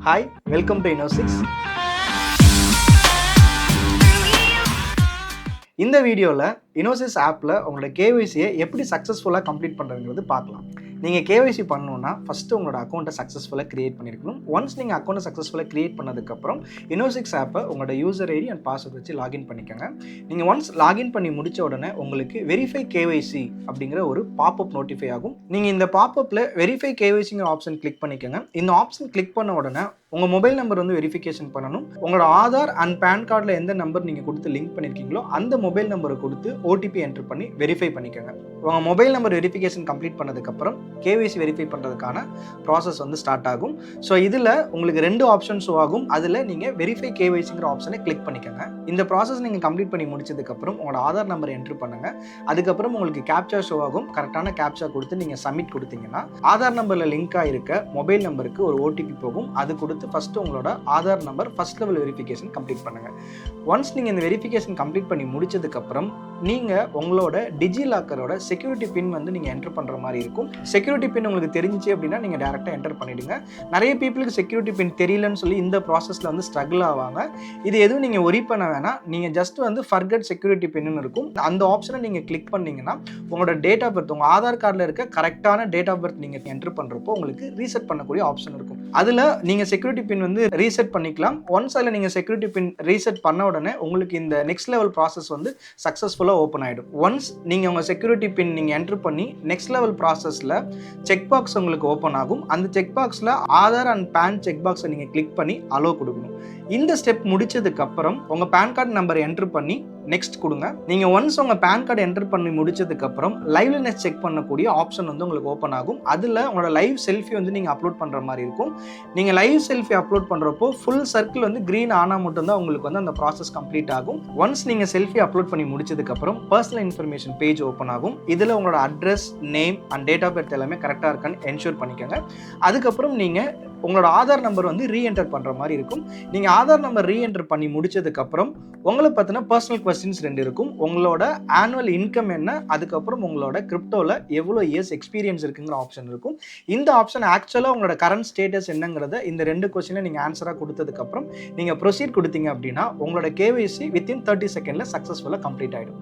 Hi, welcome to Inno6. இந்த வீடியோவில் Inno6 ஆப்பில் உங்களோட கேஒய்சியை எப்படி சக்ஸஸ்ஃபுல்லாக கம்ப்ளீட் பண்ணுறதுங்கிறது பார்க்கலாம். நீங்கள் கேஒய்சி பண்ணணுன்னா ஃபஸ்ட்டு உங்களோட அக்கௌண்ட்டை சக்ஸஸ்ஃபுல்லாக க்ரியேட் பண்ணியிருக்கணும். ஒன்ஸ் நீங்கள் அக்கௌண்ட்டை சக்ஸஸ்ஃபுல்லாக க்ரியேட் பண்ணதுக்கப்புறம் Inno6 ஆப்பை உங்களோட யூசர் ஐடி அண்ட் பாஸ்வேர்ட் வச்சு லாகின் பண்ணிக்கோங்க. நீங்கள் ஒன்ஸ் லாகின் பண்ணி முடித்த உடனே உங்களுக்கு வெரிஃபை கேஒய்சி அப்படிங்கிற ஒரு பாப்அப் நோட்டிஃபை ஆகும். நீங்கள் இந்த பாப்அப்பில் வெரிஃபை கேஒய்சிங்கிற ஆப்ஷன் கிளிக் பண்ணிக்கோங்க. இந்த ஆப்ஷன் கிளிக் பண்ண உடனே உங்கள் மொபைல் நம்பர் வந்து வெரிஃபிகேஷன் பண்ணணும். உங்களோட ஆதார் அண்ட் பேன் கார்டில் எந்த நம்பர் நீங்கள் கொடுத்து லிங்க் பண்ணியிருக்கீங்களோ அந்த மொபைல் நம்பரை கொடுத்து ஓடிபி என்ட்ரு பண்ணி வெரிஃபை பண்ணிக்கோங்க. உங்கள் மொபைல் நம்பர் வெரிஃபிகேஷன் கம்ப்ளீட் பண்ணதுக்கப்புறம் கேஒய்சி வெரிஃபை பண்ணுறதுக்கான ப்ராசஸ் வந்து ஸ்டார்ட் ஆகும். ஸோ இதில் உங்களுக்கு 2 ஆப்ஷன் ஷோ ஆகும். அதில் நீங்கள் வெரிஃபை கேஒய்சிங்கிற ஆப்ஷனை கிளிக் பண்ணிக்கோங்க. இந்த ப்ராசஸ் நீங்கள் கம்ப்ளீட் பண்ணி முடிச்சதுக்கப்புறம் உங்களோட ஆதார் நம்பர் என்ட்ரு பண்ணுங்கள். அதுக்கப்புறம் உங்களுக்கு கேப்சா ஷோ ஆகும். கரெக்டான கேப்சா கொடுத்து நீங்கள் சப்மிட் கொடுத்தீங்கன்னா ஆதார் நம்பரில் லிங்க் ஆகிருக்க மொபைல் நம்பருக்கு ஒரு ஓடிபி போகும். அது கொடுத்து ஃபஸ்ட்டு உங்களோட Aadhaar number first level verification complete பண்ணுங்கள். ஒன்ஸ் நீங்கள் இந்த வெரிஃபிகேஷன் கம்ப்ளீட் பண்ணி முடிச்சதுக்கப்புறம் நீங்கள் உங்களோட டிஜிலாக்கரோட செக்யூரிட்டி பின் வந்து நீங்கள் என்டர் பண்ணுற மாதிரி இருக்கும். செக்யூரிட்டி பின் உங்களுக்கு தெரிஞ்சிச்சு அப்படின்னா நீங்கள் டேரெக்டாக என்டர் பண்ணிவிடுங்க. நிறைய பீப்புளுக்கு செக்யூரிட்டி பின் தெரியலன்னு சொல்லி இந்த ப்ராசஸில் வந்து ஸ்ட்ரகிள் ஆவாங்க. இது எதுவும் நீங்கள் ஒரி பண்ண வேணாம். நீங்கள் ஜஸ்ட் வந்து ஃபர்கட் செக்யூரிட்டி பின்னு இருக்கும். அந்த ஆப்ஷனை நீங்கள் கிளிக் பண்ணிங்கன்னா உங்களோட டேட் ஆஃப் பர்த், உங்கள் ஆதார் கார்டில் இருக்க கரெக்டான டேட் ஆஃப் பர்த் நீங்கள் என்டர் பண்ணுறப்போ உங்களுக்கு ரீசெட் பண்ணக்கூடிய ஆப்ஷன் இருக்கும். அதில் நீங்கள் செக்யூரிட்டி பின் வந்து ரீசெட் பண்ணிக்கலாம். ஒன்ஸ் அதில் நீங்கள் செக்யூரிட்டி பின் ரீசெட் பண்ண உடனே உங்களுக்கு இந்த நெக்ஸ்ட் லெவல் ப்ராசஸ் வந்து சக்ஸஸ்ஃபுல்லாக ஓப்பன் ஆகிடும். ஒன்ஸ் நீங்கள் உங்கள் செக்யூரிட்டி பின் நீங்கள் என்ட்ரு பண்ணி நெக்ஸ்ட் லெவல் ப்ராசஸில் செக் பாக்ஸ் உங்களுக்கு ஓப்பன் ஆகும். அந்த செக் பாக்ஸில் ஆதார் அண்ட் பேன் செக் பாக்ஸை நீங்கள் கிளிக் பண்ணி அலோ கொடுக்கணும். இந்த ஸ்டெப் முடிச்சதுக்கப்புறம் உங்கள் பேன் கார்டு நம்பர் என்ட்ரு பண்ணி நெக்ஸ்ட் கொடுங்க. நீங்கள் ஒன்ஸ் உங்கள் பேன் கார்டு என்ட்ரு பண்ணி முடிச்சதுக்கப்புறம் லைவ்லினஸ் செக் பண்ணக்கூடிய ஆப்ஷன் வந்து உங்களுக்கு ஓப்பன் ஆகும். அதில் உங்களோட லைவ் செல்ஃபி வந்து நீங்கள் அப்லோட் பண்ணுற மாதிரி இருக்கும். நீங்கள் லைவ் செல்ஃபி அப்லோட் பண்ணுறப்போ ஃபுல் சர்க்கிள் வந்து க்ரீன் ஆனால் மட்டும்தான் உங்களுக்கு வந்து அந்த ப்ராசஸ் கம்ப்ளீட் ஆகும். ஒன்ஸ் நீங்கள் செல்ஃபி அப்லோட் பண்ணி முடிச்சதுக்கப்புறம் பர்சனல் இன்ஃபர்மேஷன் பேஜ் ஓப்பன் ஆகும். இதில் உங்களோட address, name and date of birth எல்லாமே கரெக்டாக இருக்கான்னு என்ஷூர் பண்ணிக்கோங்க. அதுக்கப்புறம் நீங்கள் உங்களோட ஆதார் நம்பர் வந்து ரீஎன்டர் பண்ணுற மாதிரி இருக்கும். நீங்கள் ஆதார் நம்பர் ரீஎன்டர் பண்ணி முடிச்சதுக்கப்புறம் உங்களை பற்றின பர்சனல் கொஸ்டின்ஸ் 2 இருக்கும். உங்களோட ஆனுவல் இன்கம் என்ன, அதுக்கப்புறம் உங்களோட கிரிப்டோவில் எவ்வளோ இயர்ஸ் எக்ஸ்பீரியன்ஸ் இருக்குங்கிற ஆப்ஷன் இருக்கும். இந்த ஆப்ஷன் ஆக்சுவலாக உங்களோட கரண்ட் ஸ்டேட்டஸ் என்னங்கிறத இந்த 2 கொஸ்டினை நீங்கள் ஆன்சராக கொடுத்ததுக்கப்புறம் நீங்கள் ப்ரொசீட் கொடுத்தீங்க அப்படின்னா உங்களோட கேஒய்சி வித்தின் 30 செகண்டில் சக்ஸஸ்ஃபுல்லாக கம்ப்ளீட் ஆகிடும்.